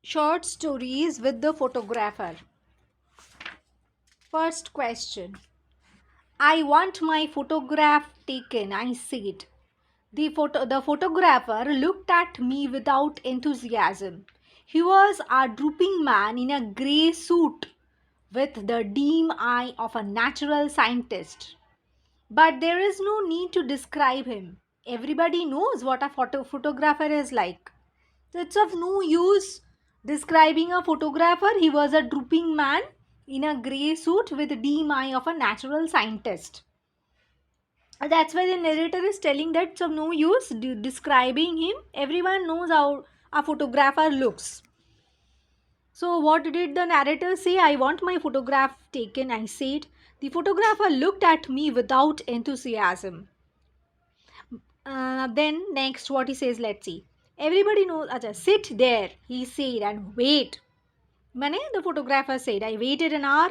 Short stories with the photographer. First question. I want my photograph taken, I said. The photographer looked at me without enthusiasm. He was a drooping man in a grey suit with the dim eye of a natural scientist. But there is no need to describe him. Everybody knows what a photographer is like. It's of no use describing a photographer. He was a drooping man in a grey suit with the dim eye of a natural scientist. That's why the narrator is telling that it's of no use describing him. Everyone knows how a photographer looks. So, what did the narrator say? I want my photograph taken, I said. The photographer looked at me without enthusiasm. Then next what he says, let's see. Everybody knows, acha, sit there, he said, and wait. Mane, the photographer said, I waited an hour.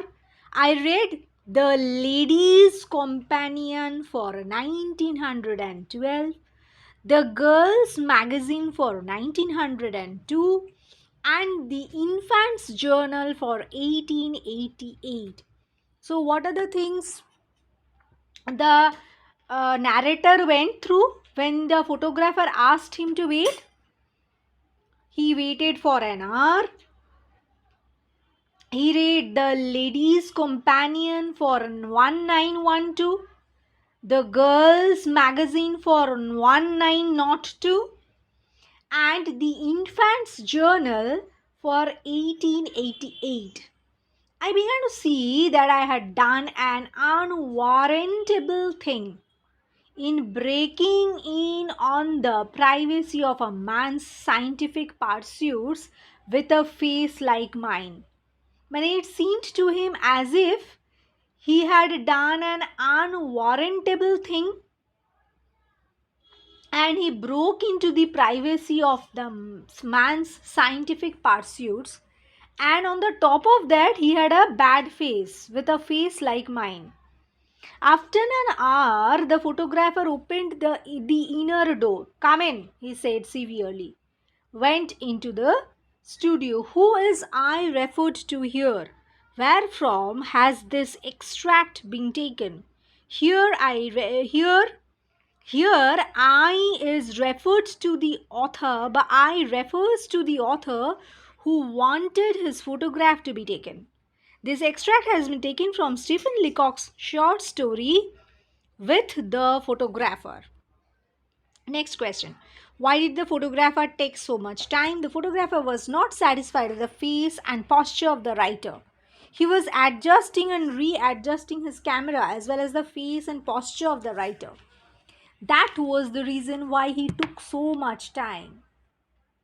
I read The Lady's Companion for 1912, The Girl's Magazine for 1902, and The Infant's Journal for 1888. So, what are the things the narrator went through when the photographer asked him to wait? He waited for an hour. He read The Lady's Companion for 1912, The Girl's Magazine for 1902, and The Infant's Journal for 1888. I began to see that I had done an unwarrantable thing in breaking in on the privacy of a man's scientific pursuits with a face like mine. But it seemed to him as if he had done an unwarrantable thing, and he broke into the privacy of the man's scientific pursuits, and on the top of that he had a bad face with a face like mine. After an hour, the photographer opened the inner door. Come in, he said severely. Went into the studio. Who is I referred to here? Where from has this extract been taken? Here I is referred to the author, but I refers to the author who wanted his photograph to be taken. This extract has been taken from Stephen Leacock's short story With the Photographer. Next question. Why did the photographer take so much time? The photographer was not satisfied with the face and posture of the writer. He was adjusting and readjusting his camera as well as the face and posture of the writer. That was the reason why he took so much time.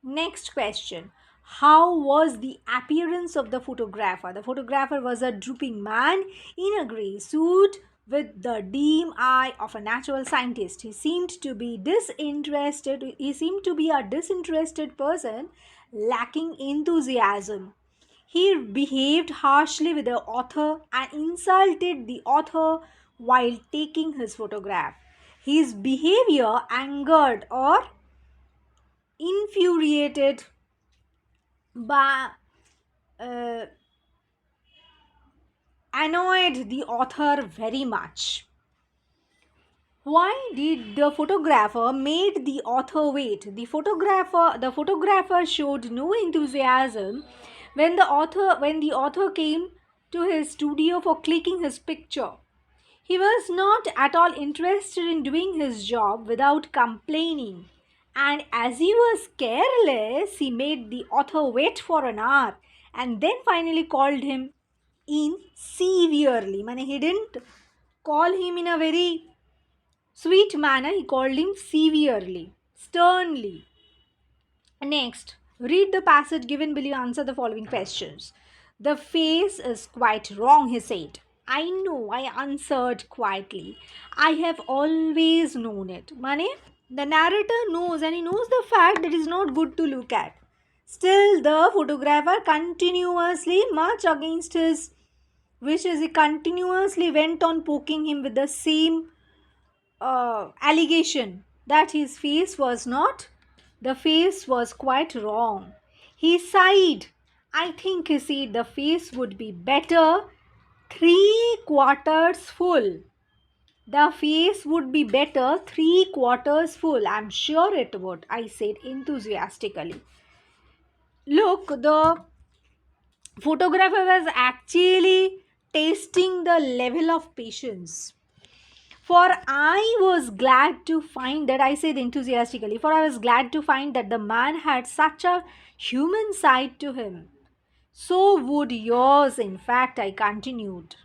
Next question. How was the appearance of the photographer? The photographer was a drooping man in a grey suit with the dim eye of a natural scientist. He seemed to be disinterested. He seemed to be a disinterested person lacking enthusiasm. He behaved harshly with the author and insulted the author while taking his photograph. His behavior angered or infuriated by annoyed the author very much. Why did the photographer made the author wait? The photographer showed no enthusiasm when the author came to his studio for clicking his picture. He was not at all interested in doing his job without complaining. And as he was careless, he made the author wait for an hour and then finally called him in severely. He didn't call him in a very sweet manner, he called him severely, sternly. Next, read the passage given below, answer the following questions. The face is quite wrong, he said. I know, I answered quietly. I have always known it. The narrator knows, and he knows the fact that it is not good to look at. Still, the photographer continuously, much against his wishes, he continuously went on poking him with the same allegation that his face was not, the face was quite wrong. He sighed. I think, he said, the face would be better 3/4 full. The face would be better 3/4 full. I'm sure it would, I said enthusiastically. Look, the photographer was actually tasting the level of patience. For I was glad to find that, I said enthusiastically, for I was glad to find that the man had such a human side to him. So would yours, in fact, I continued.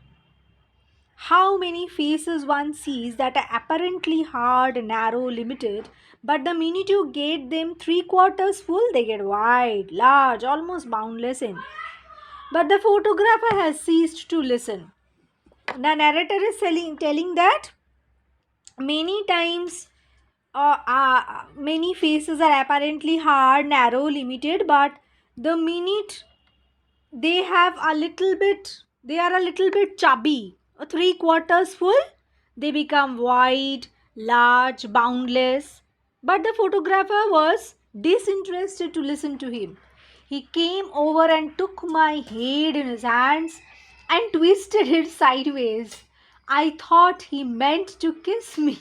How many faces one sees that are apparently hard, narrow, limited, but the minute you get them 3/4 full, they get wide, large, almost boundless in. But the photographer has ceased to listen. The narrator is telling that many times many faces are apparently hard, narrow, limited, but the minute they have a little bit, they are a little bit chubby, 3/4 full, they become wide, large, boundless. But the photographer was disinterested to listen to him. He came over and took my head in his hands and twisted it sideways. I thought he meant to kiss me.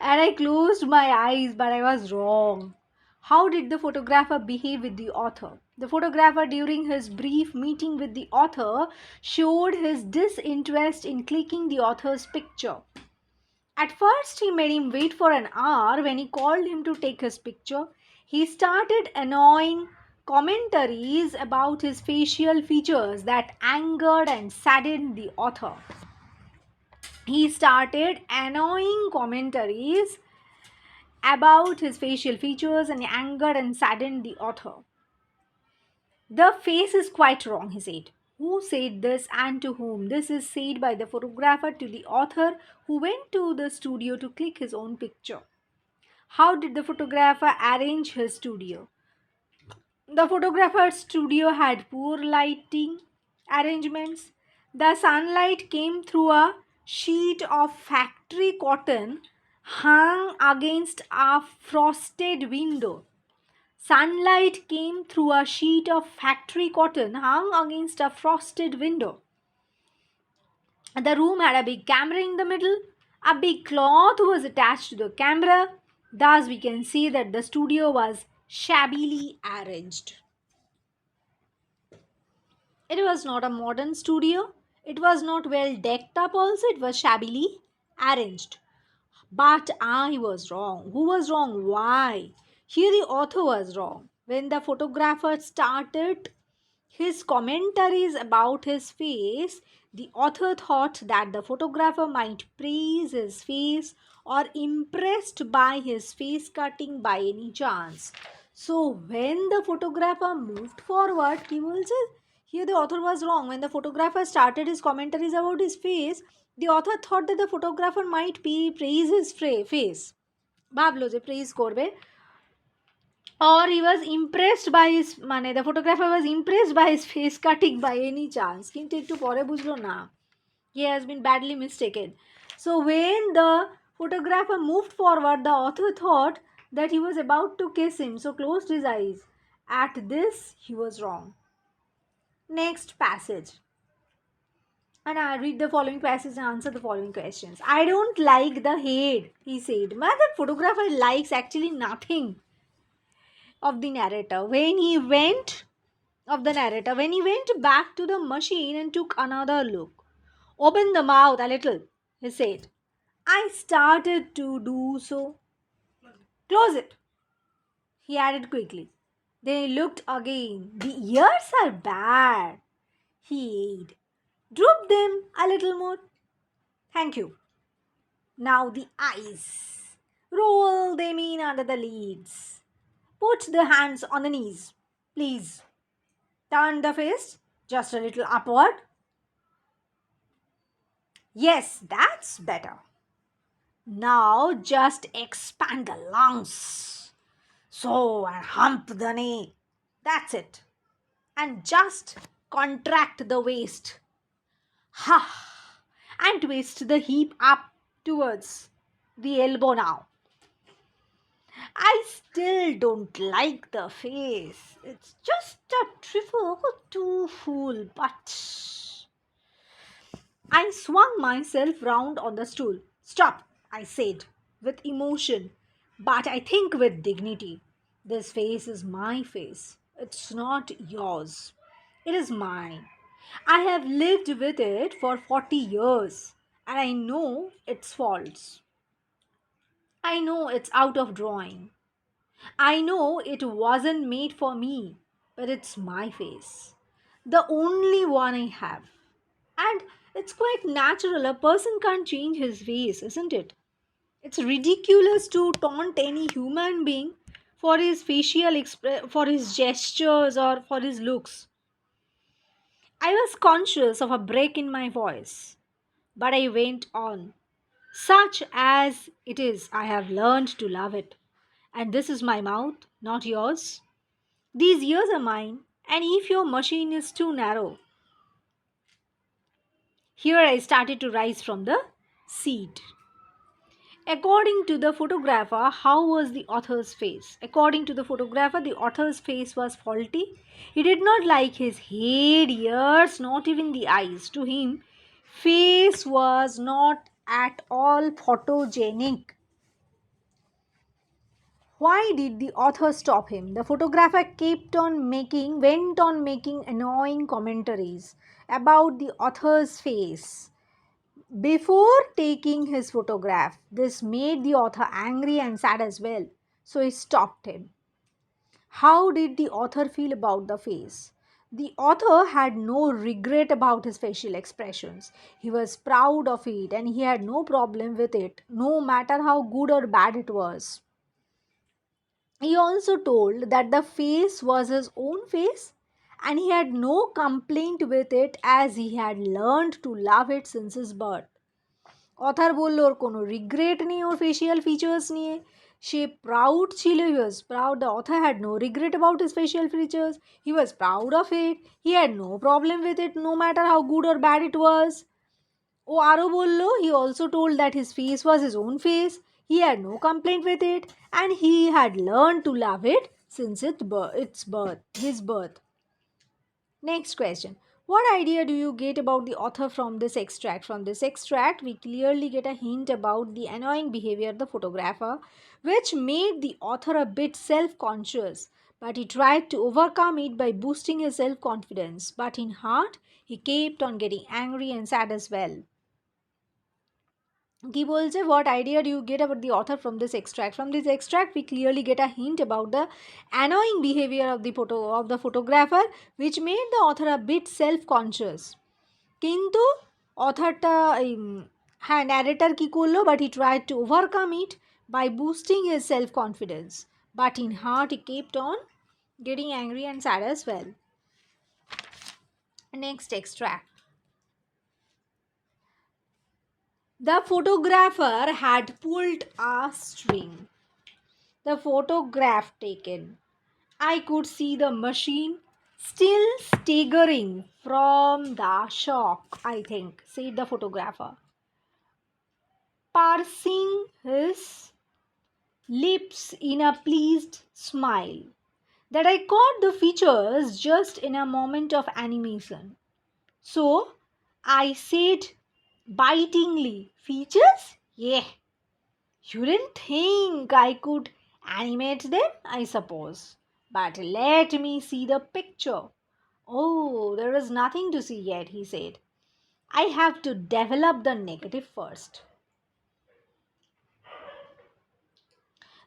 And I closed my eyes, but I was wrong. How did the photographer behave with the author? The photographer, during his brief meeting with the author, showed his disinterest in clicking the author's picture. At first, he made him wait for an hour. When he called him to take his picture, he started annoying commentaries about his facial features that angered and saddened the author. He started annoying commentaries about his facial features and angered and saddened the author. The face is quite wrong, he said. Who said this and to whom? This is said by the photographer to the author who went to the studio to click his own picture. How did the photographer arrange his studio? The photographer's studio had poor lighting arrangements. The sunlight came through a sheet of factory cotton hung against a frosted window. Sunlight came through a sheet of factory cotton hung against a frosted window. The room had a big camera in the middle. A big cloth was attached to the camera. Thus, we can see that the studio was shabbily arranged. It was not a modern studio. It was not well decked up, also. It was shabbily arranged. But I was wrong. Who was wrong? Why? Here the author was wrong. When the photographer started his commentaries about his face, the author thought that the photographer might praise his face or impressed by his face cutting by any chance. So when the photographer moved forward, he will say, here the author was wrong. When the photographer started his commentaries about his face, the author thought that the photographer might praise his face. ভাবলো যে praise করবে, or he was impressed by his the photographer was impressed by his face cutting by any chance, কিন্তু একটু পরে বুঝলো না, he has been badly mistaken. So when the photographer moved forward, the author thought that he was about to kiss him, so closed his eyes. At this he was wrong. Next passage, and I read the following passage and answer the following questions. I don't like the head, he said. Man, that photographer likes actually nothing of the narrator. When he went back to the machine and took another look, open the mouth a little, he said. I started to do so. Close it, he added quickly. Then he looked again. The ears are bad, he added. Droop them a little more. Thank you. Now the eyes. Roll them in under the lids. Put the hands on the knees, please. Turn the face just a little upward. Yes, that's better. Now just expand the lungs. So, and hump the knee. That's it. And just contract the waist. Ha! And twist the hip up towards the elbow now. I still don't like the face. It's just a trifle too full, but I swung myself round on the stool. Stop, I said, with emotion, but I think with dignity. This face is my face. It's not yours. It is mine. I have lived with it for 40 years, and I know its faults. I know it's out of drawing. I know it wasn't made for me, but it's my face. The only one I have. And it's quite natural. A person can't change his face, isn't it? It's ridiculous to taunt any human being for his for his gestures or for his looks. I was conscious of a break in my voice, but I went on. Such as it is, I have learned to love it. And this is my mouth, not yours. These ears are mine, and if your machine is too narrow, here I started to rise from the seat. According to the photographer, how was the author's face? According to the photographer, the author's face was faulty. He did not like his head, ears, not even the eyes. To him, face was not at all photogenic. Why did the author stop him? The photographer went on making annoying commentaries about the author's face before taking his photograph. This made the author angry and sad as well. So he stopped him. How did the author feel about the face? The author had no regret about his facial expressions. He was proud of it and he had no problem with it, no matter how good or bad it was. He also told that the face was his own face and he had no complaint with it as he had learned to love it since his birth. Other বলল ওর কোনো regret নেই ওর facial features নিয়ে সে proud ছিল he was proud the author had no regret about his facial features he was proud of it he had no problem with it no matter how good or bad it was ও আরও বলল he also told that his face was his own face he had no complaint with it and he had learn to love it since its birth his birth. Next question. What idea do you get about the author from this extract? From this extract, we clearly get a hint about the annoying behavior of the photographer, which made the author a bit self conscious. But he tried to overcome it by boosting his self confidence. But in heart, he kept on getting angry and sad as well. কি বলছে what idea do you get about the author from this extract? From this extract we clearly get a hint about the annoying behavior of the photographer which made the author a bit self conscious. কিন্তু অথারটা হ্যাঁ narrator কি করলো but he tried to overcome it by boosting his self confidence, but in heart he kept on getting angry and sad as well. Next extract. The photographer had pulled a string. The photograph taken. I could see the machine still staggering from the shock, I think, said the photographer, pursing his lips in a pleased smile. That I caught the features just in a moment of animation. So I said bitingly, features? Yeah. You didn't think I could animate them, I suppose. But let me see the picture. Oh, there is nothing to see yet, he said. I have to develop the negative first.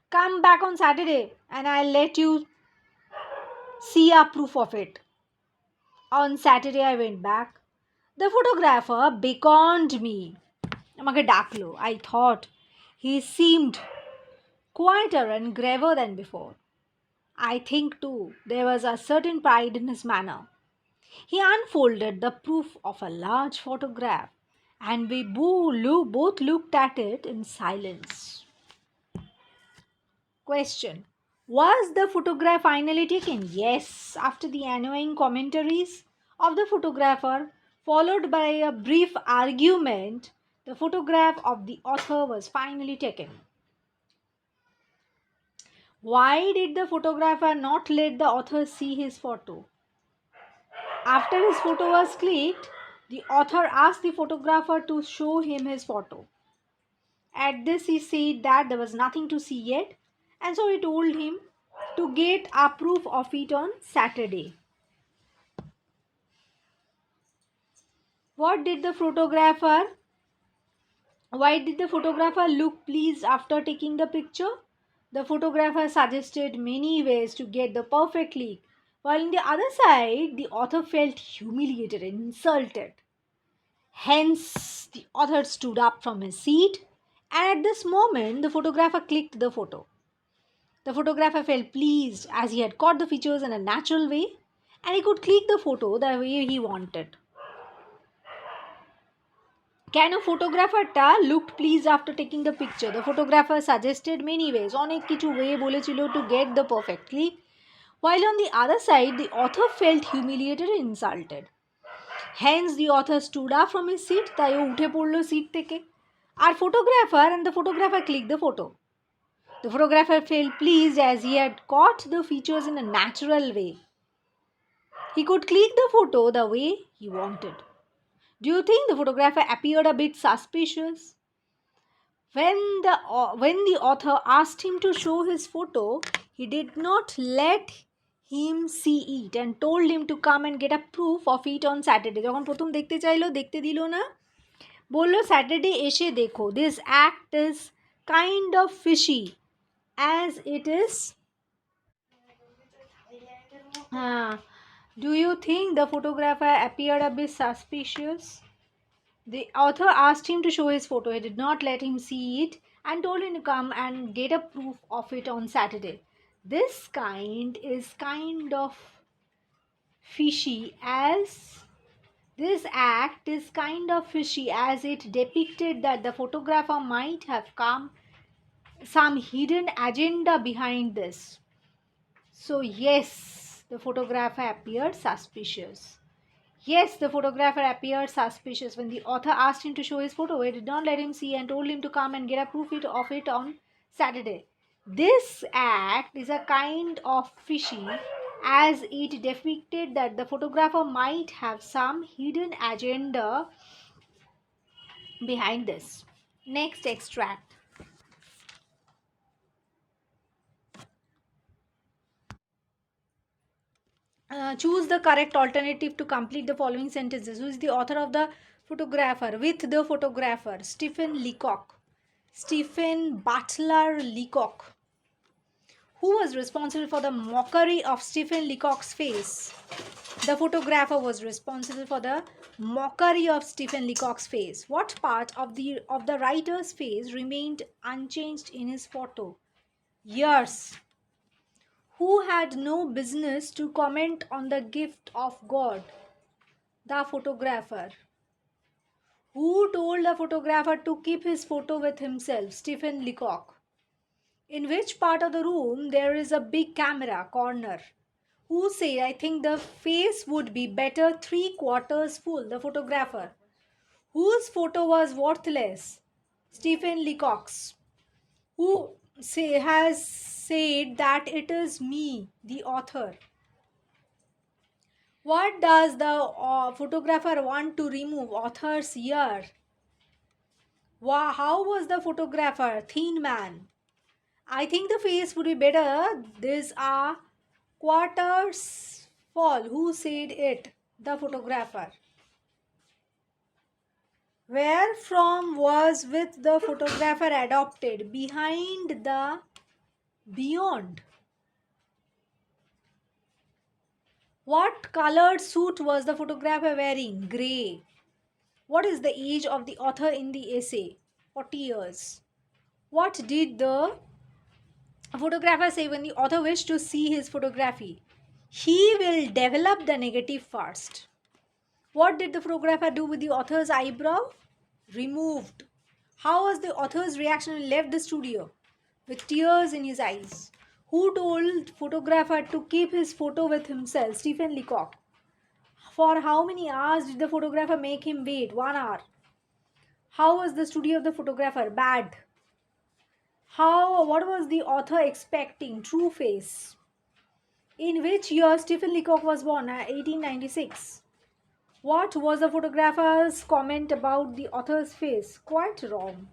Come back on Saturday and I'll let you see a proof of it. On Saturday, I went back. The photographer beckoned me. আমাকে ডাকলো. I thought he seemed quieter and graver than before. I think too there was a certain pride in his manner. He unfolded the proof of a large photograph and we both looked at it in silence. Question. Was the photograph finally taken? Yes, after the annoying commentaries of the photographer, followed by a brief argument, the photograph of the author was finally taken. Why did the photographer not let the author see his photo? After his photo was clicked, the author asked the photographer to show him his photo. At this, he said that there was nothing to see yet, and so he told him to get a proof of it on Saturday. What did the photographer Why did the photographer look pleased after taking the picture? The photographer suggested many ways to get the perfect click, while on the other side, the author felt humiliated and insulted. Hence, the author stood up from his seat, and at this moment, the photographer clicked the photo. The photographer felt pleased as he had caught the features in a natural way and he could click the photo the way he wanted. Can a photographer tell looked pleased after taking the picture? The photographer suggested many ways. অনেক কিছু way বলেছিল to get the perfect click. While on the other side, the author felt humiliated and insulted. Hence, the author stood up from his seat. তাই ও উঠে পড়লো seat থেকে। আর photographer clicked the photo. The photographer felt pleased as he had caught the features in a natural way. He could click the photo the way he wanted. Do you think the photographer appeared a bit suspicious? When the author asked him to show his photo, he did not let him see it and told him to come and get a proof of it on Saturday. যখন প্রথম দেখতে চাইলো দেখতে দিল না বললো Saturday এসে দেখো. This act is kind of fishy as it is. Do you think the photographer appeared a bit suspicious? The author asked him to show his photo. He did not let him see it and told him to come and get a proof of it on Saturday. This kind of fishy as this act is kind of fishy as it depicted that the photographer might have come some hidden agenda behind this. So yes, the photographer appeared suspicious. Yes, the photographer appeared suspicious when the author asked him to show his photo. He did not let him see and told him to come and get a proof of it on Saturday. This act is a kind of fishy as it depicted that the photographer might have some hidden agenda behind this. Next extract. Choose the correct alternative to complete the following sentences. Who is the author of the photographer? With the photographer, Stephen Leacock. Stephen Butler Leacock. Who was responsible for the mockery of Stephen Leacock's face? The photographer was responsible for the mockery of Stephen Leacock's face. What part of the writer's face remained unchanged in his photo? Ears. Who had no business to comment on the gift of God? The photographer. Who told the photographer to keep his photo with himself? Stephen Leacock. In which part of the room there is a big camera corner? Who said, I think the face would be better 3/4 full? The photographer. Whose photo was worthless? Stephen Leacock's. Who has said that it is me, the author? What does the photographer want to remove? Author's ear. How was the photographer? Thin man. I think the face would be better. These are quarters fall. Who said it? The photographer. Where from was with the photographer adopted? Behind the beyond. What colored suit was the photographer wearing? Grey. What is the age of the author in the essay? 40 years. What did the photographer say when the author wished to see his photography? He will develop the negative first. What did the photographer do with the author's eyebrow? Removed. How was the author's reaction when he left the studio? With tears in his eyes. Who told photographer to keep his photo with himself? Stephen Leacock. For how many hours did the photographer make him wait? 1 hour. How was the studio of the photographer? Bad. What was the author expecting? True face. In which year Stephen Leacock was born? 1896. What was the photographer's comment about the author's face? Quite wrong.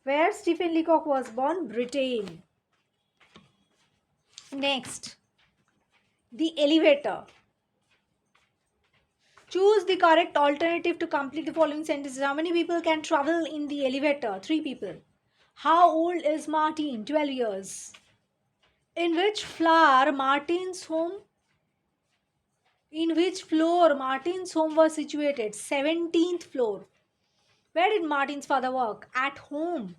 Where Stephen Leacock was born? Britain. Next, the elevator. Choose the correct alternative to complete the following sentences. How many people can travel in the elevator? 3 people. How old is Martin? 12 years. In which floor Martin's home? In which floor Martin's home was situated? 17th floor. Where did Martin's father work? At home.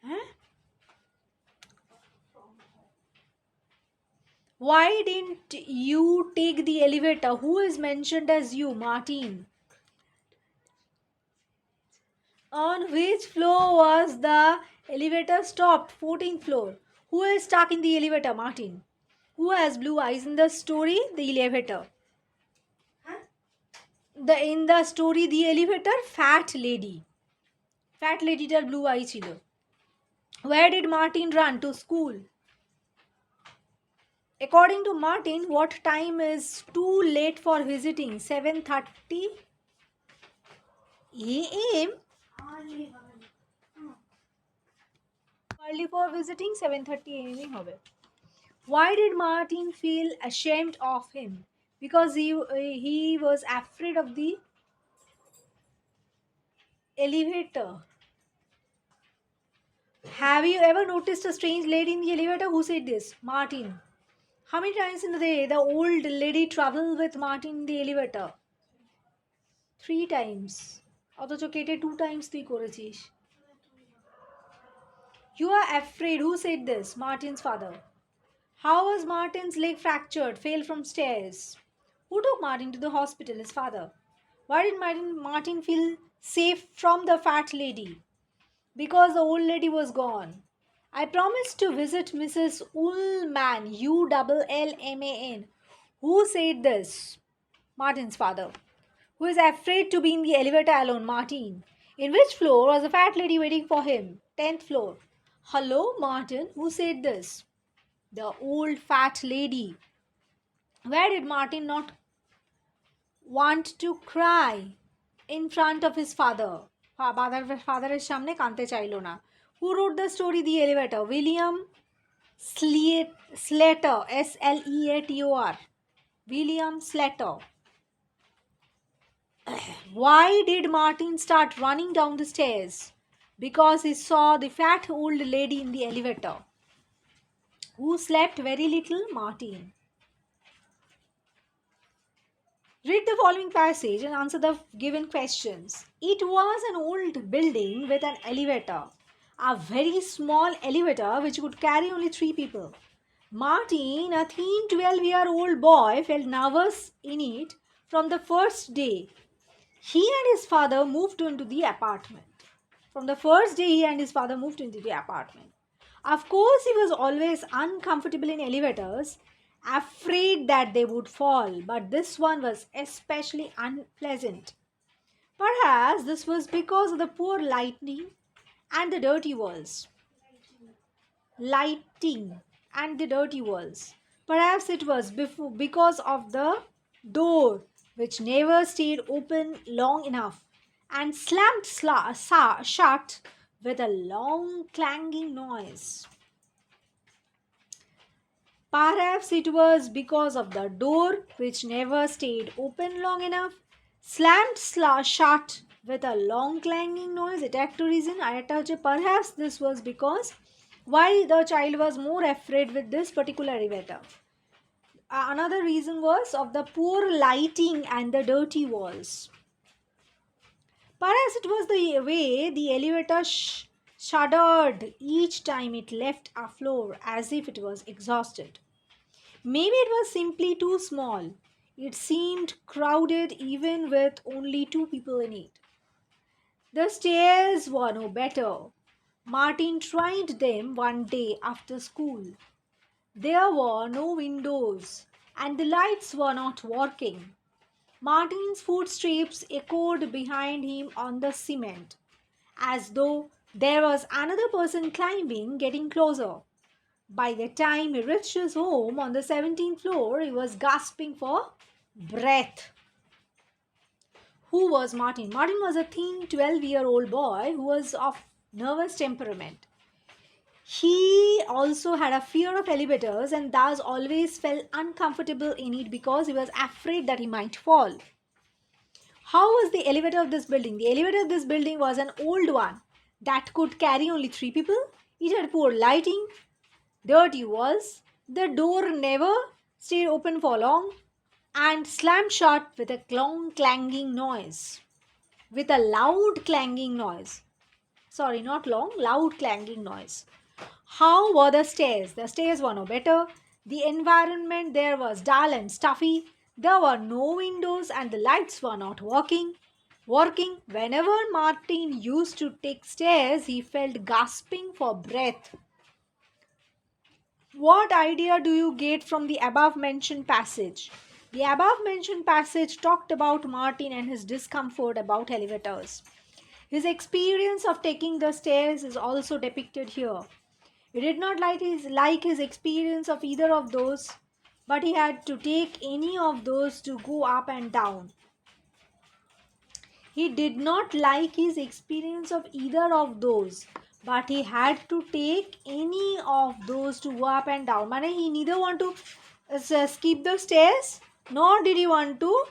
Huh? Why didn't you take the elevator? Who is mentioned as you? Martin. On which floor was the elevator stopped? 14th floor. Who is stuck in the elevator? Martin. Who has blue eyes in the story? The elevator. In the story the elevator, fat lady. Fat lady taর blue eye ছিল. Where did Martin run? To school. According to Martin, what time is too late for visiting? 7:30 a.m. Early for visiting 7:30 a.m. হবে. Why did Martin feel ashamed of him? Because he was afraid of the elevator. Have you ever noticed a strange lady in the elevator? Who said this? Martin. How many times in the day the old lady traveled with Martin in the elevator? 3 times. অথচ কেটে 2 times তুই করেছিস. You are afraid. Who said this? Martin's father. How was Martin's leg fractured? Fell from stairs. Who took Martin to the hospital? His father. Why did Martin feel safe from the fat lady? Because the old lady was gone. I promised to visit Mrs. Ullman, Ullman. Who said this? Martin's father. Who is afraid to be in the elevator alone? Martin. In which floor was a fat lady waiting for him? 10th floor. Hello, Martin. Who said this? The old fat lady. Where did Martin not want to cry? In front of his father. Father সামনে কাঁদতে চাইলো না. Who wrote the story The Elevator? William Slater. Sleator. William Slater. Why did Martin start running down the stairs? Because he saw the fat old lady in the elevator. Who slept very little? Martin. Read the following passage and answer the given questions. It was an old building with an elevator. A very small elevator which could carry only 3 people. Martin, a thin 12-year-old boy, felt nervous in it from the first day. He and his father moved into the apartment. From the first day, he and his father moved into the apartment. Of course, he was always uncomfortable in elevators, afraid that they would fall, but this one was especially unpleasant. Perhaps this was because of the poor lighting and the dirty walls. Perhaps it was because of the door which never stayed open long enough and slammed shut with a long clanging noise. Perhaps it was because of the door which never stayed open long enough, slammed shut with a long clanging noise. এটা একটা reason. আরেকটা হচ্ছে perhaps this was because why the child was more afraid with this particular elevator. Another reason was of the poor lighting and the dirty walls. Perhaps it was the way the elevator shuddered each time it left a floor as if it was exhausted. Maybe it was simply too small. It seemed crowded even with only 2 people in it. The stairs were no better. Martin tried them one day after school. There were no windows and the lights were not working. Martin's footsteps echoed behind him on the cement, as though There was another person climbing, getting closer. By the time he reached his home on the 17th floor, he was gasping for breath. Who was Martin? Martin was a thin 12-year-old boy who was of nervous temperament. He also had a fear of elevators and thus always felt uncomfortable in it because he was afraid that he might fall. How was the elevator of this building? The elevator of this building was an old one that could carry only 3 people. It had poor lighting, dirty walls, the door never stayed open for long, and slammed shut with a long clanging noise. With a loud clanging noise. Sorry, not long, loud clanging noise. How were the stairs? The stairs were no better. The environment there was dull and stuffy. There were no windows and the lights were not working. Whenever Martin used to take stairs, he felt gasping for breath. What idea do you get from the above mentioned passage? The above mentioned passage talked about Martin and his discomfort about elevators. His experience of taking the stairs is also depicted here. He did not like his experience of either of those, but he had to take any of those to go up and down. He did not like his experience of either of those, but he had to take any of those to go up and down. Mane he neither want to skip the stairs nor did he want to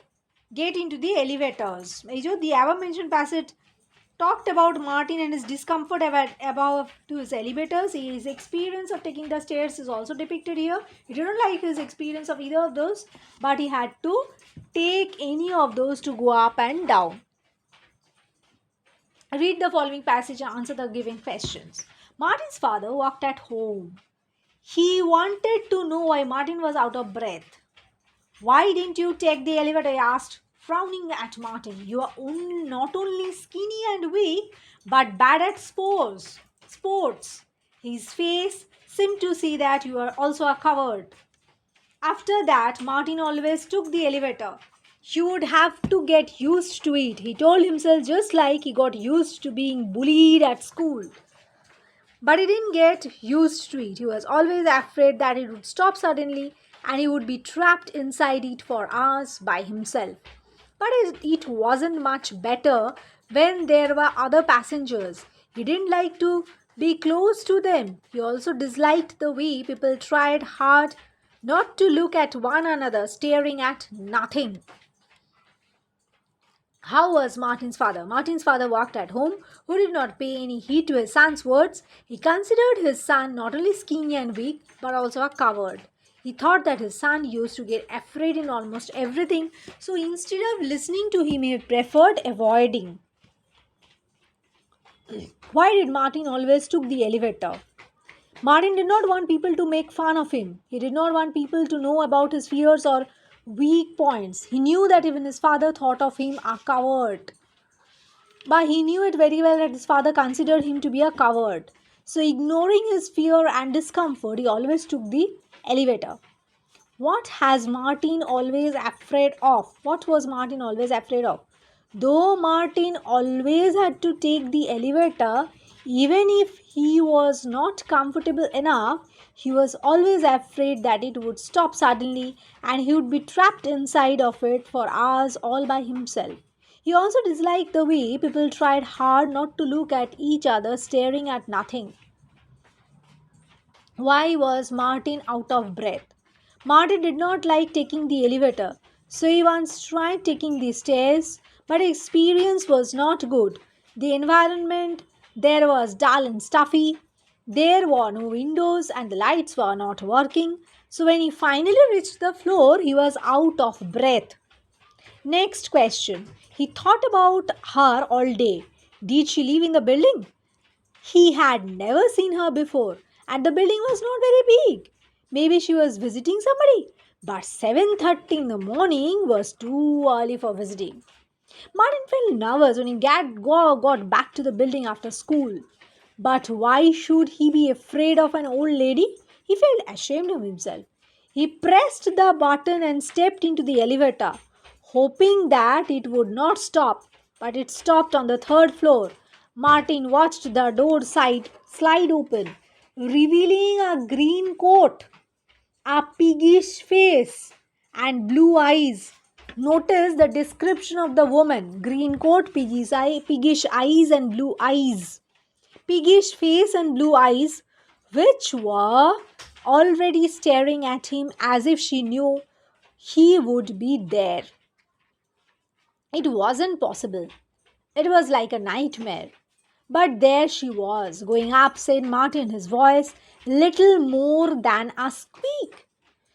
get into the elevators. The above mentioned passage talked about Martin and his discomfort about to his elevators. His experience of taking the stairs is also depicted here. He didn't like his experience of either of those, but he had to take any of those to go up and down. Read the following passage and answer the given questions. Martin's father walked at home. He wanted to know why Martin was out of breath. Why didn't you take the elevator? I asked, frowning at Martin. You are not only skinny and weak, but bad at Sports. His face seemed to see that you are also a coward. After that, Martin always took the elevator. He would have to get used to it, he told himself, just like he got used to being bullied at school. But he didn't get used to it. He was always afraid that it would stop suddenly and he would be trapped inside it for hours by himself. But it wasn't much better when there were other passengers. He didn't like to be close to them. He also disliked the way people tried hard not to look at one another, staring at nothing. How was Martin's father? Martin's father walked at home, who did not pay any heed to his son's words. He considered his son not only skinny and weak, but also a coward. He thought that his son used to get afraid in almost everything, so instead of listening to him, he preferred avoiding. Why did Martin always took the elevator? Martin did not want people to make fun of him. He did not want people to know about his fears or weak points. He knew that even his father thought of him a coward. But he knew it very well that his father considered him to be a coward. So, ignoring his fear and discomfort, he always took the elevator. What has Martin always afraid of? What was Martin always afraid of? Though Martin always had to take the elevator, even if he was not comfortable enough, he was always afraid that it would stop suddenly and he would be trapped inside of it for hours all by himself. He also disliked the way people tried hard not to look at each other, staring at nothing. Why was Martin out of breath? Martin did not like taking the elevator, so he once tried taking the stairs, but his experience was not good. The environment there was dull and stuffy. There were no windows and the lights were not working. So when he finally reached the floor, he was out of breath. Next question. He thought about her all day. Did she live in the building? He had never seen her before, and the building was not very big. Maybe she was visiting somebody, but 7:30 in the morning was too early for visiting. Martin felt nervous when he got back to the building after school. But why should he be afraid of an old lady? He felt ashamed of himself. He pressed the button and stepped into the elevator, hoping that it would not stop. But it stopped on the third floor. Martin watched the door side slide open, revealing a green coat, a piggish face, and blue eyes. Notice the description of the woman: green coat, piggish eyes, and blue eyes. Piggish face and blue eyes, which were already staring at him as if she knew he would be there. It wasn't possible. It was like a nightmare. But there she was, going up, said Martin, his voice little more than a squeak.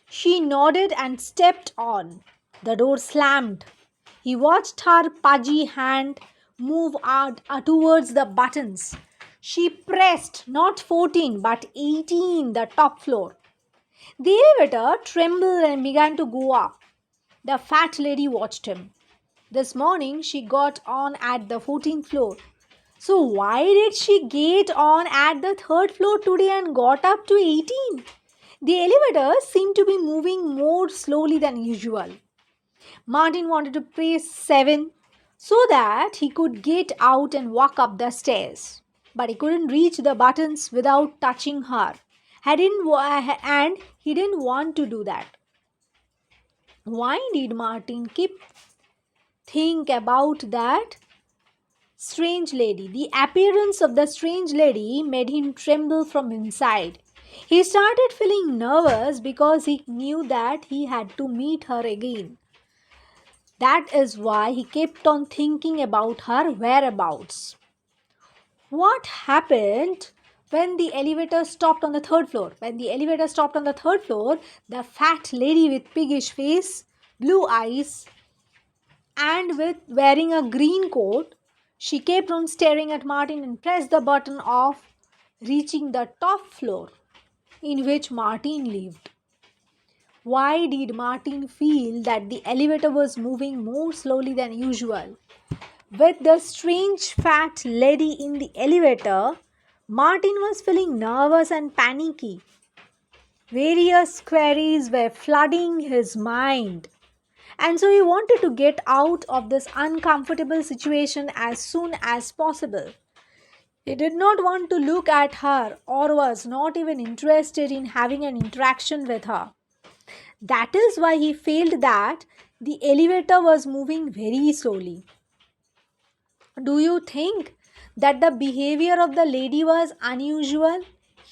She nodded and stepped on. The door slammed. He watched her pudgy hand move out towards the buttons. She pressed not 14 but 18 the top floor. The elevator trembled and began to go up. The fat lady watched him. This morning she got on at the 14th floor. So why did she get on at the 3rd floor today and got up to 18? The elevator seemed to be moving more slowly than usual. Martin wanted to press 7 so that he could get out and walk up the stairs. But he couldn't reach the buttons without touching her. And he didn't want to do that. Why did Martin keep think about that strange lady? The appearance of the strange lady made him tremble from inside. He started feeling nervous because he knew that he had to meet her again. That is why he kept on thinking about her whereabouts. What happened when the elevator stopped on the 3rd floor? When the elevator stopped on the 3rd floor, the fat lady with piggish face, blue eyes, and with wearing a green coat, she kept on staring at Martin and pressed the button of reaching the top floor in which Martin lived. Why did Martin feel that the elevator was moving more slowly than usual? With the strange fat lady in the elevator, Martin was feeling nervous and panicky. Various queries were flooding his mind. And so he wanted to get out of this uncomfortable situation as soon as possible. He did not want to look at her or was not even interested in having an interaction with her. That is why he felt that the elevator was moving very slowly. Do you think that the behavior of the lady was unusual?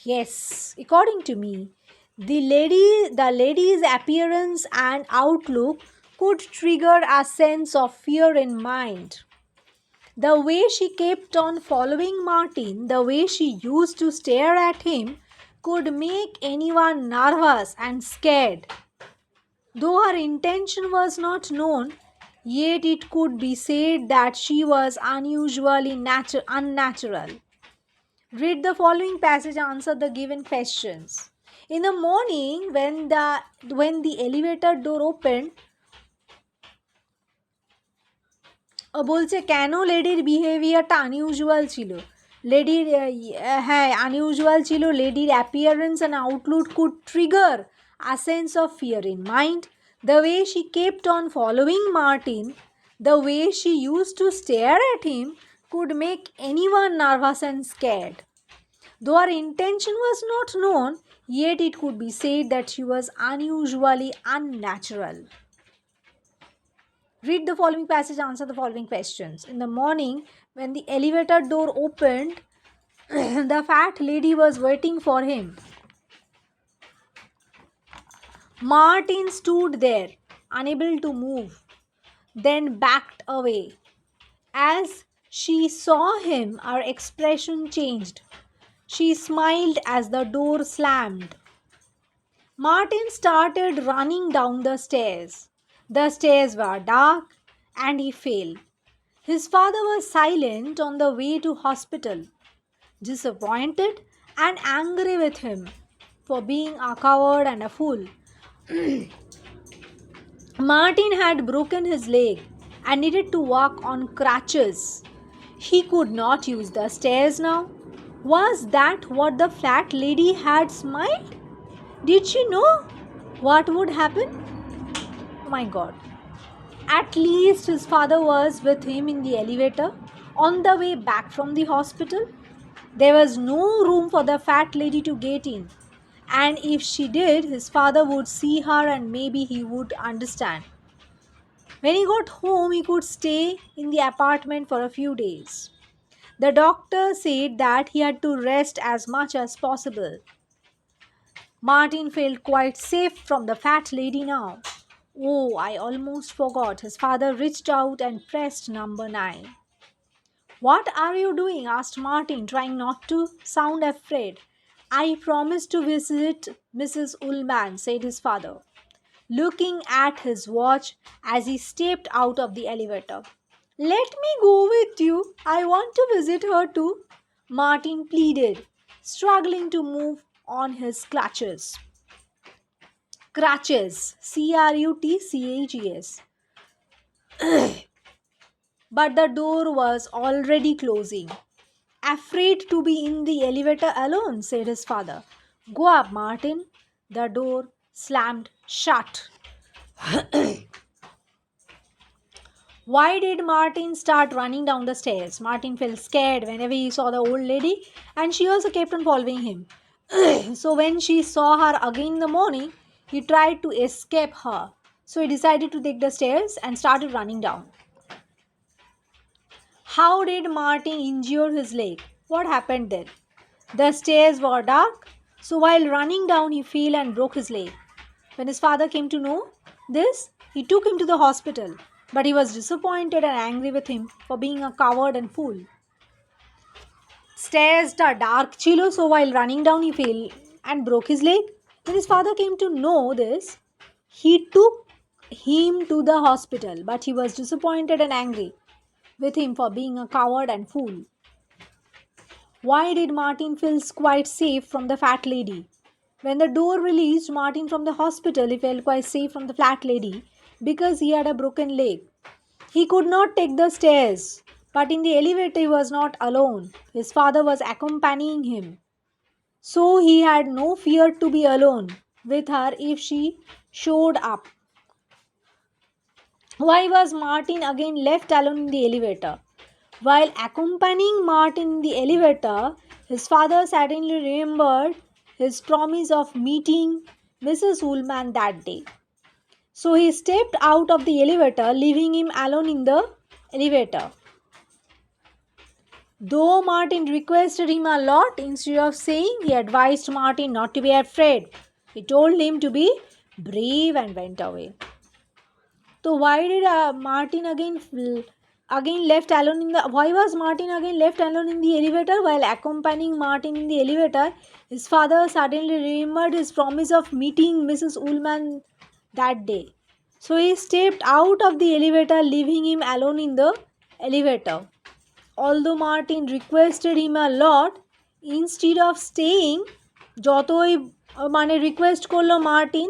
Yes, according to me, the lady's appearance and outlook could trigger a sense of fear in mind. The way she kept on following Martin, the way she used to stare at him, could make anyone nervous and scared. Though her intention was not known, yet it could be said that she was unusually unnatural. Read the following passage, answer the given questions. In the morning, when the elevator door opened, বলছে কেন লেডির বিহেভিয়ারটা unusual ছিল লেডির হ্যাঁ unusual ছিল লেডির appearance and outlook could trigger a sense of fear in mind, the way she kept on following Martin, the way she used to stare at him could make anyone nervous and scared. Though her intention was not known, yet it could be said that she was unusually unnatural. Read the following passage, answer the following questions. In the morning, when the elevator door opened, the fat lady was waiting for him. Martin stood there, unable to move, then backed away. As she saw him, her expression changed. She smiled as the door slammed. Martin started running down the stairs. The stairs were dark and he fell. His father was silent on the way to hospital, disappointed and angry with him for being a coward and a fool. Martin had broken his leg and needed to walk on crutches. He could not use the stairs now. Was that what the fat lady had smiled? Did she know what would happen? Oh my God. At least his father was with him in the elevator. On the way back from the hospital, there was no room for the fat lady to get in. And if she did, his father would see her and maybe he would understand. When he got home, he could stay in the apartment for a few days. The doctor said that he had to rest as much as possible. Martin felt quite safe from the fat lady now. Oh, I almost forgot. His father reached out and pressed number 9. What are you doing? Asked Martin, trying not to sound afraid. I promised to visit Mrs. Ullman, said his father, looking at his watch as he stepped out of the elevator. Let me go with you. I want to visit her too, Martin pleaded, struggling to move on his clutches. Crutches, Crutches. But the door was already closing. Afraid to be in the elevator alone, said his father. Go up, Martin. The door slammed shut. Why did Martin start running down the stairs? Martin felt scared whenever he saw the old lady, and she also kept on following him. So when she saw her again in the morning, he tried to escape her. So he decided to take the stairs and started running down. How did Martin injure his leg? What happened then? The stairs were dark, so while running down, he fell and broke his leg. When his father came to know this, he took him to the hospital, but he was disappointed and angry with him for being a coward and fool. Stairs are dark, Chilo, so while running down, he fell and broke his leg. When his father came to know this, he took him to the hospital, but he was disappointed and angry with him for being a coward and fool. Why did Martin feel quite safe from the fat lady? When the door released Martin from the hospital, he felt quite safe from the fat lady because he had a broken leg. He could not take the stairs, but in the elevator he was not alone. His father was accompanying him. So he had no fear to be alone with her if she showed up. Why was Martin again left alone in the elevator? While accompanying Martin in the elevator, his father suddenly remembered his promise of meeting Mrs. Ullman that day. So he stepped out of the elevator, leaving him alone in the elevator. Though Martin requested him a lot, instead of saying, he advised Martin not to be afraid. He told him to be brave and went away. So why did Martin again left alone in the why was Martin again left alone in the elevator while accompanying Martin in the elevator? His father suddenly remembered his promise of meeting Mrs. Ullman that day. So he stepped out of the elevator, leaving him alone in the elevator. Although Martin requested him a lot, instead of staying, যতই মানে request করলো Martin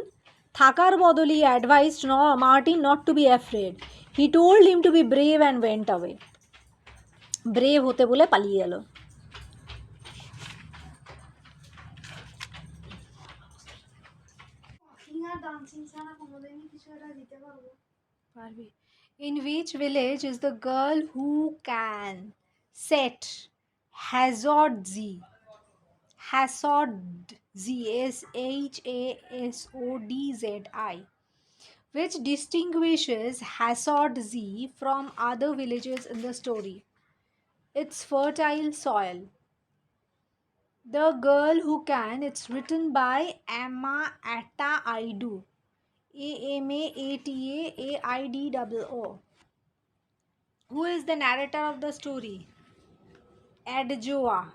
থাকার বদলে advised Martin not to be afraid he told him to be brave and went away brave হতে বলে পালিয়ে গেল পারবি In which village is the girl who can set hazardzi Hasodzi which distinguishes Hasodzi from other villages in the story? Its fertile soil. The Girl Who Can, it's written by Amma Atta Aidu. Amaataaido. Who is the narrator of the story? Adjoa.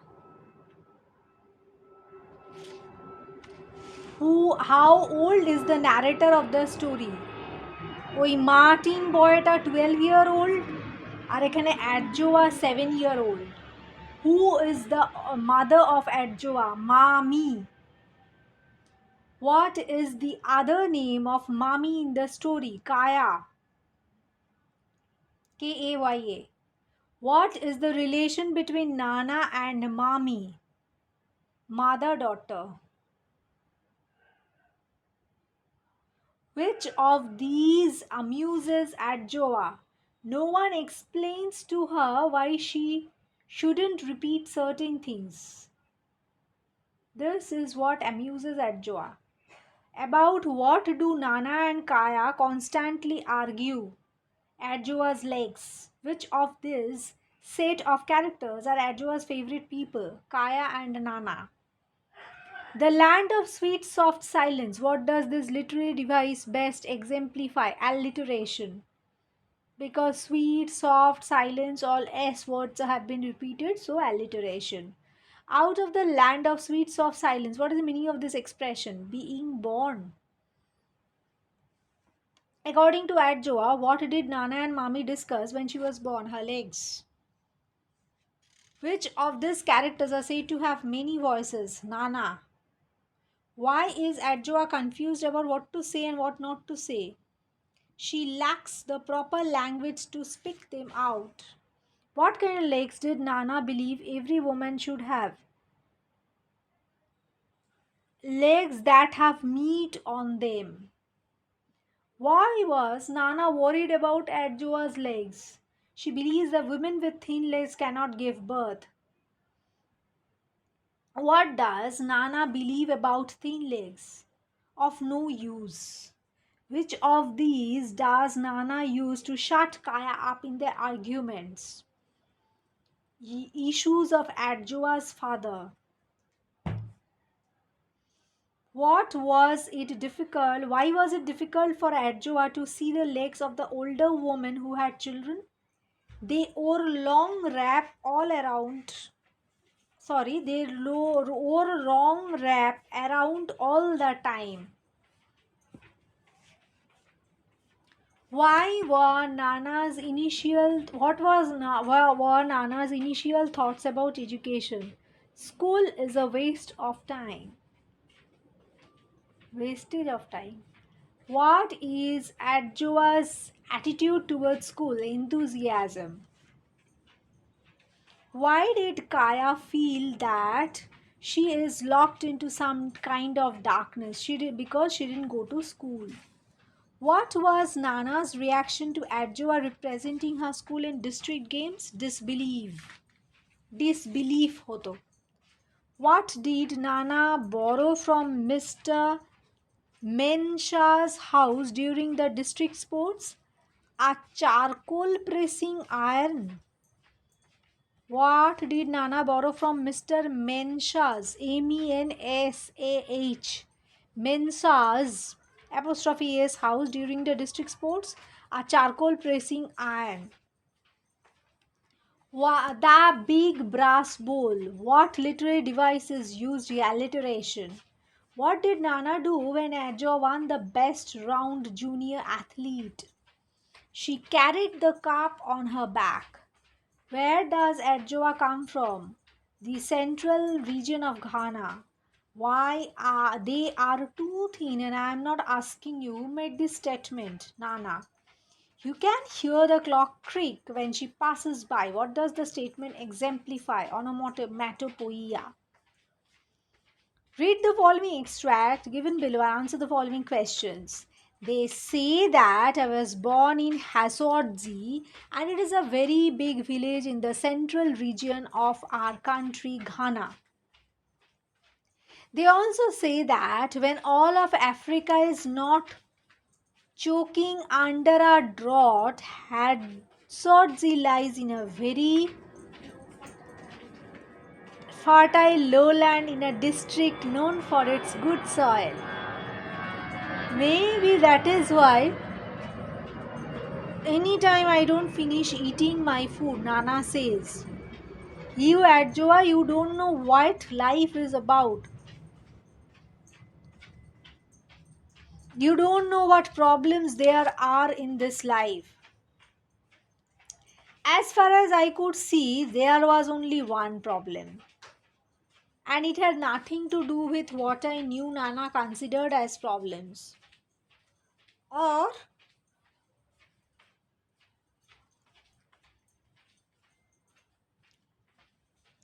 How old is the narrator of the story? ওই Martin বয়টা 12-year-old আর এখানে অ্যাডজোয়া 7-year-old. Who is the mother of Adjoa? Mami. What is the other name of Mami in the story? Kaya. Kaya. What is the relation between Nana and Mami? Mother-daughter. Which of these amuses Adjoa? No one explains to her why she shouldn't repeat certain things. This is what amuses Adjoa. About what do Nana and Kaya constantly argue? Adjoa's legs. Which of these set of characters are Adjoa's favorite people? Kaya and Nana. The land of sweet soft silence. What does this literary device best exemplify? Alliteration. Because sweet, soft, silence, all S words have been repeated, so alliteration. Out of the land of sweet, soft silence. What is the meaning of this expression? Being born. According to Adjoa, what did Nana and Mami discuss when she was born? Her legs. Which of these characters are said to have many voices? Nana. Why is Adjoa confused about what to say and what not to say? She lacks the proper language to speak them out. What kind of legs did Nana believe every woman should have? Legs that have meat on them. Why was Nana worried about Adjoa's legs? She believes that women with thin legs cannot give birth. What does Nana believe about thin legs? Of no use. Which of these does Nana use to shut Kaya up in their arguments? Issues of Adjoa's father. What was it difficult? Why was it difficult for Adjoa to see the legs of the older woman who had children? They wore long wrap all around. Sorry, wore long wrap around all the time. Why were Nana's initial what was were Nana's initial thoughts about education? School is a waste of time. Wastage of time. What is Adjoa's attitude towards school? Enthusiasm. Why did Kaya feel that she is locked into some kind of darkness? She did because she didn't go to school. What was Nana's reaction to Adjoa representing her school in district games? Disbelief. Disbelief hoto. What did Nana borrow from Mr. Mensha's house during the district sports? A charcoal pressing iron. What did Nana borrow from Mr. Mensha's? Mensah. Mensah's apostrophe S house during the district sports? A charcoal pressing iron. The big brass bowl. What literary device is used? Alliteration. What did Nana do when Adjo won the best round junior athlete? She carried the cup on her back. Where does Adjoa come from? The central region of Ghana. Why are they are too thin, and I am not asking you who made this statement, Nana. You can hear the clock creak when she passes by. What does the statement exemplify? Onomatopoeia. Read the following extract given below and answer the following questions. They say that I was born in Hasodzi and it is a very big village in the central region of our country, Ghana. They also say that when all of Africa is not choking under a drought, Hadzodzee lies in a very fertile lowland in a district known for its good soil. Maybe that is why anytime I don't finish eating my food, Nana says, you Adjoa, you don't know what life is about. You don't know what problems there are in this life. As far as I could see, there was only one problem. And it had nothing to do with what I knew Nana considered as problems. Or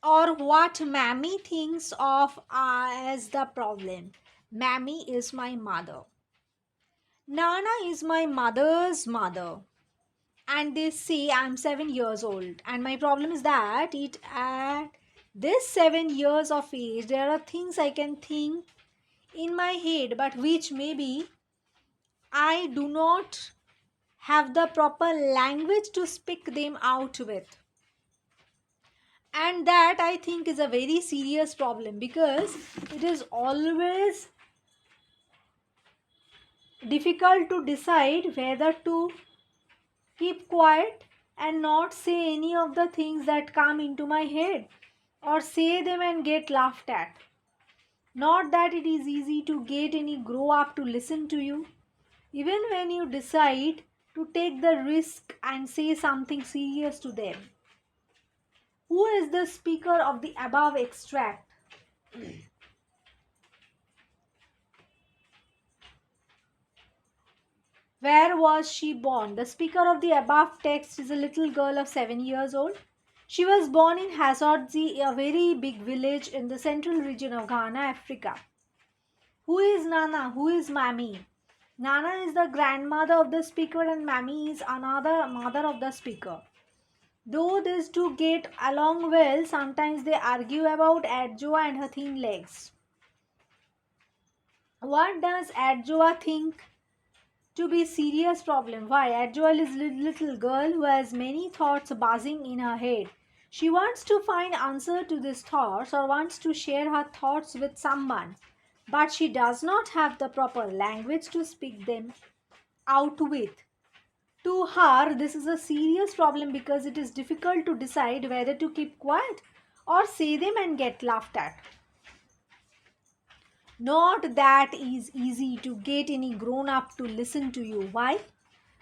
what Mammy thinks of as the problem. Mammy is my mother. Nana is my mother's mother. and they say I'm 7 years old. And my problem is that it at this 7 years of age, there are things I can think in my head, but which maybe I do not have the proper language to speak them out with. And that I think is a very serious problem, because it is always difficult to decide whether to keep quiet and not say any of the things that come into my head, or say them and get laughed at. Not that it is easy to get any grow up to listen to you, even when you decide to take the risk and say something serious to them. Who is the speaker of the above extract? Where was she born? The speaker of the above text is a little girl of 7 years old. She was born in Hazardzi, a very big village in the central region of Ghana, Africa. Who is Nana? Who is Mammy? Nana is the grandmother of the speaker and Mammy is another mother of the speaker. Though these two get along well, sometimes they argue about Adjoa and her thin legs. What does Adjoa think to be serious problem? Why? Adjoa is a little girl who has many thoughts buzzing in her head. She wants to find answer to these thoughts or wants to share her thoughts with someone, but she does not have the proper language to speak them out with. To her, this is a serious problem because it is difficult to decide whether to keep quiet or say them and get laughed at. Not that is easy to get any grown up to listen to you. Why?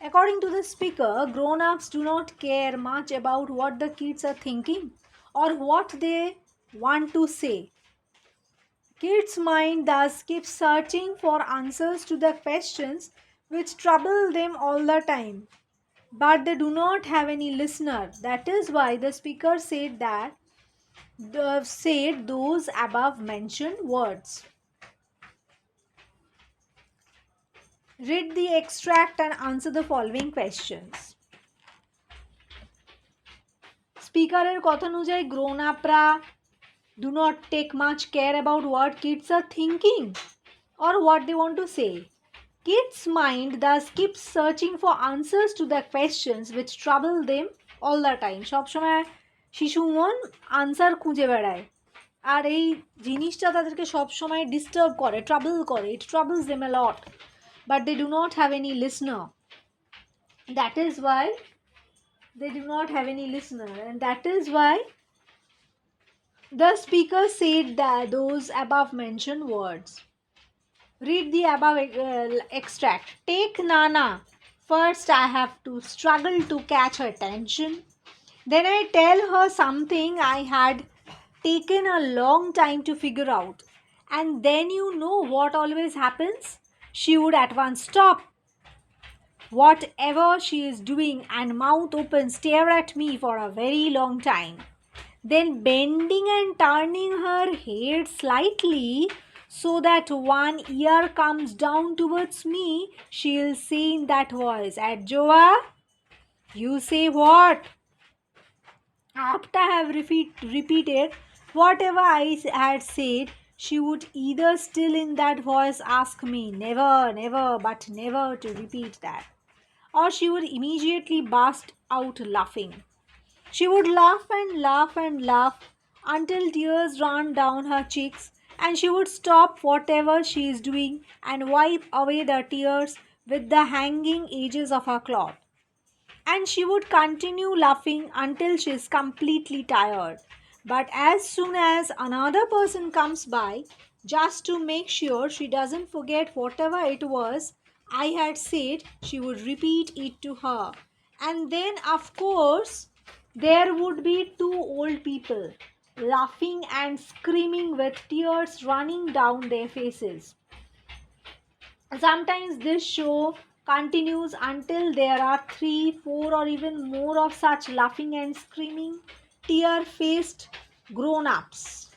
According to the speaker, grown ups do not care much about what the kids are thinking or what they want to say. Kids' mind thus keeps searching for answers to the questions which trouble them all the time. But they do not have any listener. That is why the speaker said those above mentioned words. Read the extract and answer the following questions. স্পিকারের কথা অনুযায়ী grown upরা do not take much care about what kids are thinking or what they want to say. Kids' mind thus keeps searching for answers to the questions which trouble them all the time. সবসময় শিশু মন answer খুঁজে বেড়ায়, আর এই জিনিসটা তাদেরকে সবসময় disturb করে, ট্রাবল করে। It troubles them a lot, but they do not have any listener. That is why they do not have any listener, and that is why the speaker said that those above mentioned words. Read the above extract. Take Nana. First, I have to struggle to catch her attention. Then I tell her something I had taken a long time to figure out. And then you know what always happens? She would at once stop whatever she is doing and mouth open stare at me for a very long time. Then bending and turning her head slightly so that one ear comes down towards me, she'll say in that voice, Adjoa, you say what? After I have repeated whatever I had said, she would either still in that voice ask me, never, never, but never to repeat that, or she would immediately burst out laughing. She would laugh and laugh and laugh until tears ran down her cheeks, and she would stop whatever she is doing and wipe away the tears with the hanging edges of her cloth. And she would continue laughing until she is completely tired. But as soon as another person comes by, just to make sure she doesn't forget whatever it was I had said, she would repeat it to her. And then, of course, there would be two old people laughing and screaming with tears running down their faces. Sometimes this show continues until there are 3, 4 or even more of such laughing and screaming, tear-faced grown-ups.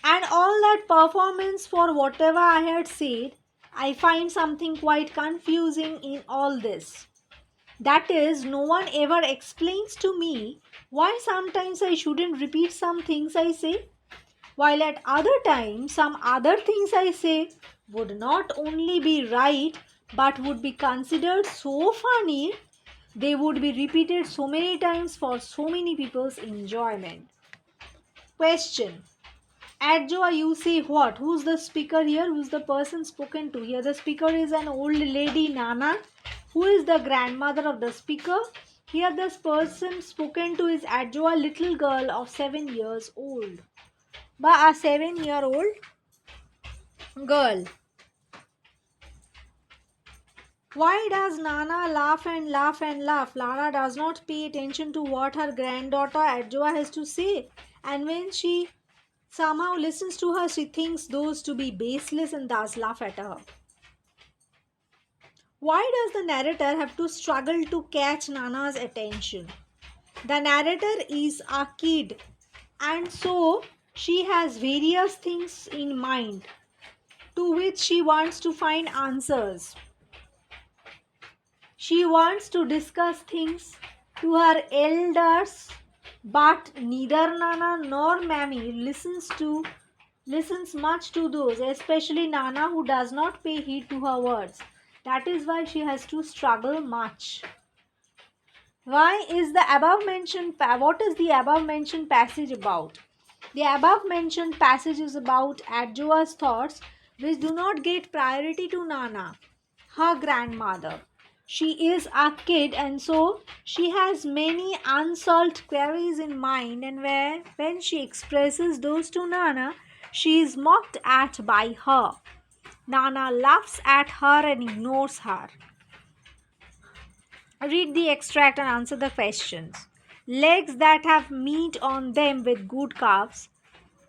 And all that performance for whatever I had said, I find something quite confusing in all this. That is, no one ever explains to me why sometimes I shouldn't repeat some things I say, while at other times some other things I say would not only be right but would be considered so funny they would be repeated so many times for so many people's enjoyment. Question. At Joa, you say what? Who's the speaker here? Who's the person spoken to? Here, the speaker is an old lady, Nana. Who is the grandmother of the speaker? Here, this person spoken to is Adjoa, little girl of 7 years old. By a 7-year-old girl. Why does Nana laugh and laugh and laugh? Nana does not pay attention to what her granddaughter Adjoa has to say. And when she somehow listens to her, she thinks those to be baseless and thus laugh at her. Why does the narrator have to struggle to catch Nana's attention? The narrator is a kid and so she has various things in mind to which she wants to find answers. She wants to discuss things to her elders, but neither Nana nor Mammy listens much to those, especially Nana who does not pay heed to her words. That is why she has to struggle much. Why is the above mentioned what is the above mentioned passage about? The above mentioned passage is about Adjoa's thoughts which do not get priority to Nana, her grandmother. She is a kid and so she has many unsolved queries in mind, and when she expresses those to Nana, she is mocked at by her. Nana laughs at her and ignores her. Read the extract and answer the questions. Legs that have meat on them with good calves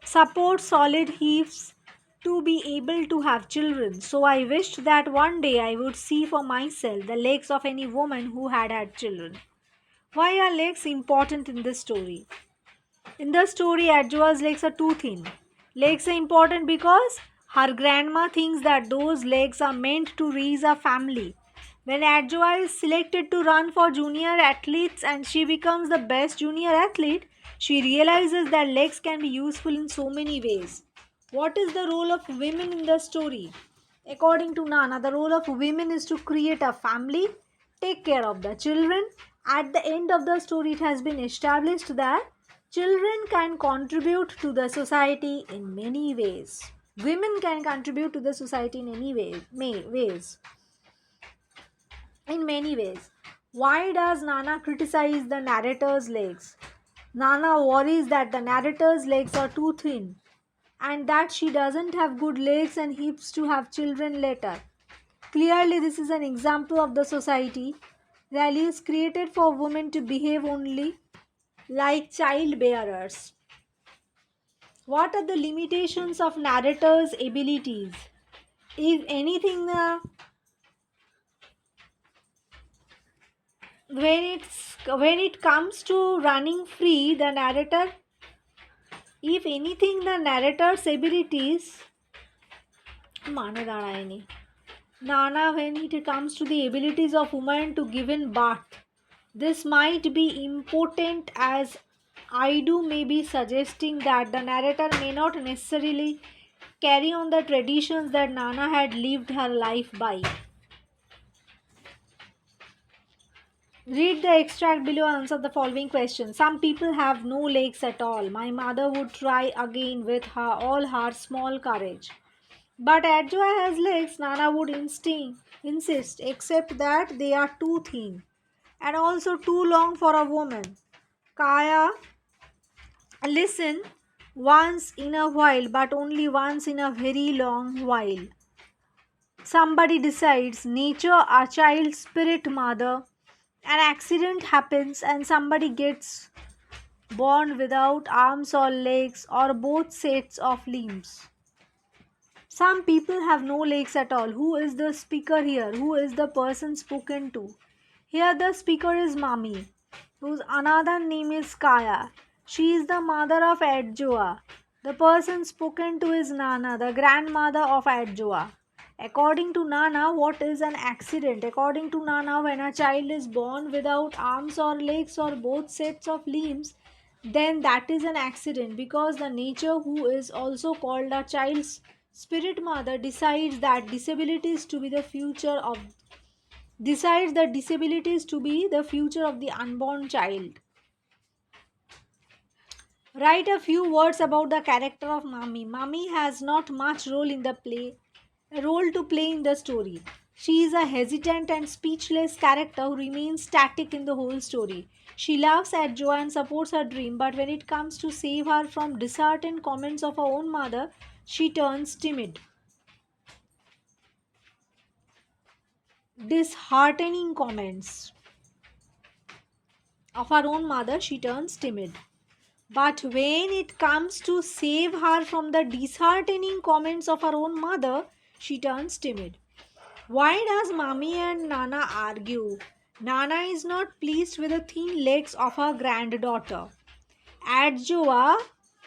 support solid hips to be able to have children. So I wished that one day I would see for myself the legs of any woman who had children. Why are legs important in this story? In the story, Adjoa's legs are too thin. Legs are important because her grandma thinks that those legs are meant to raise a family. When Adjoa is selected to run for junior athletes and she becomes the best junior athlete, she realizes that legs can be useful in so many ways. What is the role of women in the story? According to Nana, the role of women is to create a family, take care of the children. At the end of the story, it has been established that children can contribute to the society in many ways. Women can contribute to the society in any ways. In many ways. Why does Nana criticize the narrator's legs? Nana worries that the narrator's legs are too thin and that she doesn't have good legs and hips to have children later. Clearly, this is an example of the society values created for women to behave only like child bearers. What are the limitations of narrator's abilities? If anything, when it comes to running free, the narrator, if anything, the narrator's abilities, माने दाঁড়ায় নি. Nana, when it comes to the abilities of women to give in birth, this might be important as I do may be suggesting that the narrator may not necessarily carry on the traditions that Nana had lived her life by. Read the extract below and answer the following question. Some people have no legs at all. My mother would try again with all her small courage. But Adjoa has legs, Nana would insist, except that they are too thin and also too long for a woman. Kaya, listen once in a while, but only once in a very long while. Somebody decides, nature, a child, spirit, mother. An accident happens and somebody gets born without arms or legs or both sets of limbs. Some people have no legs at all. Who is the speaker here? Who is the person spoken to? Here the speaker is Mami, whose another name is Kaya. She is the mother of Adjoa. The person spoken to is Nana, the grandmother of Adjoa. According to Nana, what is an accident? According to Nana, when a child is born without arms or legs or both sets of limbs, then that is an accident, because the nature, who is also called a child's spirit mother, decides that disability is to be the future of the unborn child. Write a few words about the character of Mami. Mami has not much role to play in the story. She is a hesitant and speechless character who remains static in the whole story. She loves Adjo and supports her dream, but when it comes to save her from disheartened comments of her own mother, she turns timid. Disheartening comments of her own mother, she turns timid. But when it comes to save her from the disheartening comments of her own mother, she turns timid. Why does Mami and Nana argue? Nana is not pleased with the thin legs of her granddaughter. Adjoa,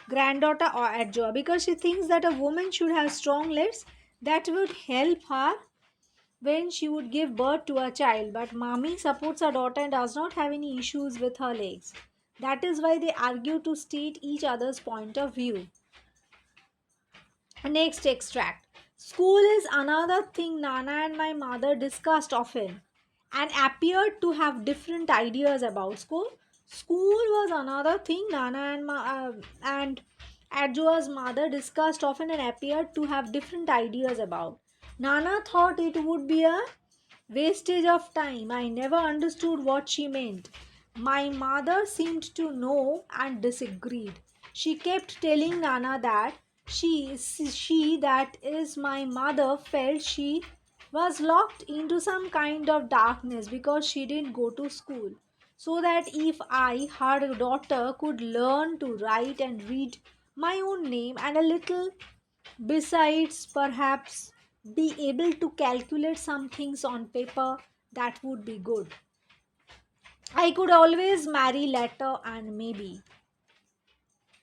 granddaughter or Adjoa, because she thinks that a woman should have strong legs that would help her when she would give birth to a child. But Mami supports her daughter and does not have any issues with her legs. That is why they argue to state each other's point of view. Next extract. School is another thing Nana and my mother discussed often and appeared to have different ideas about school. School was another thing Nana and Adjoa's mother discussed often and appeared to have different ideas about. Nana thought it would be a wastage of time. I never understood what she meant. My mother seemed to know and disagreed. She kept telling Nana that she that is my mother felt she was locked into some kind of darkness because she didn't go to school. So that if I, her daughter, could learn to write and read my own name and a little besides, perhaps be able to calculate some things on paper, that would be good. I could always marry later and maybe.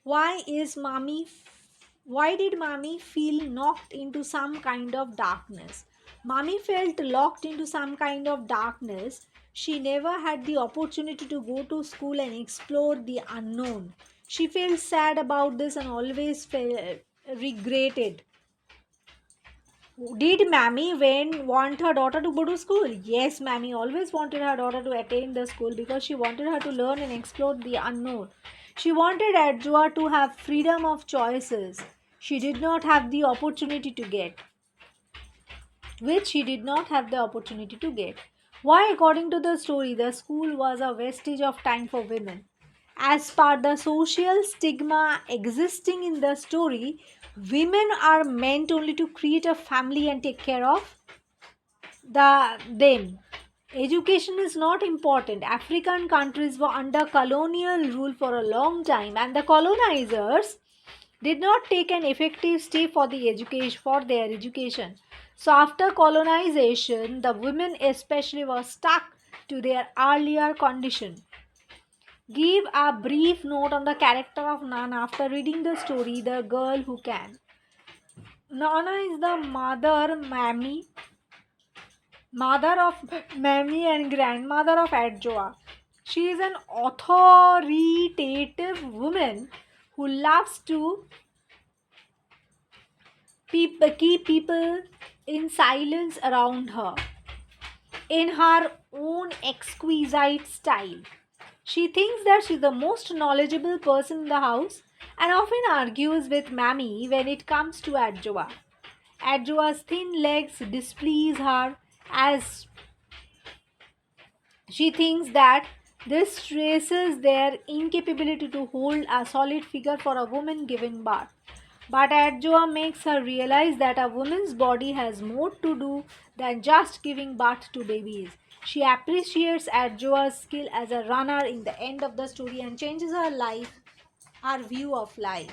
Why is mommy why did mommy feel knocked into some kind of darkness? Mommy felt locked into some kind of darkness. She never had the opportunity to go to school and explore the unknown. She felt sad about this and always felt regretted. Did Mammy when want her daughter to go to school? Yes, Mammy always wanted her daughter to attend the school because she wanted her to learn and explore the unknown. She wanted Adjoa to have freedom of choices. She did not have the opportunity to get, which she did not have the opportunity to get. Why, according to the story, the school was a vestige of time for women. As per the social stigma existing in the story, women are meant only to create a family and take care of them. Education is not important. African countries were under colonial rule for a long time, and the colonizers did not take an effective step for their education. So after colonization, the women especially were stuck to their earlier condition. Give a brief note on the character of Nana after reading the story The Girl Who Can. Nana is the mother of Mammy and grandmother of Adjoa. She is an authoritative woman who loves to keep people in silence around her in her own exquisite style. She thinks that she's the most knowledgeable person in the house and often argues with Mammy when it comes to Adjoa. Adjoa's thin legs displease her as she thinks that this stresses their incapability to hold a solid figure for a woman giving birth. But Adjoa makes her realize that a woman's body has more to do than just giving birth to babies. She appreciates Adjoa's skill as a runner in the end of the story and changes her view of life.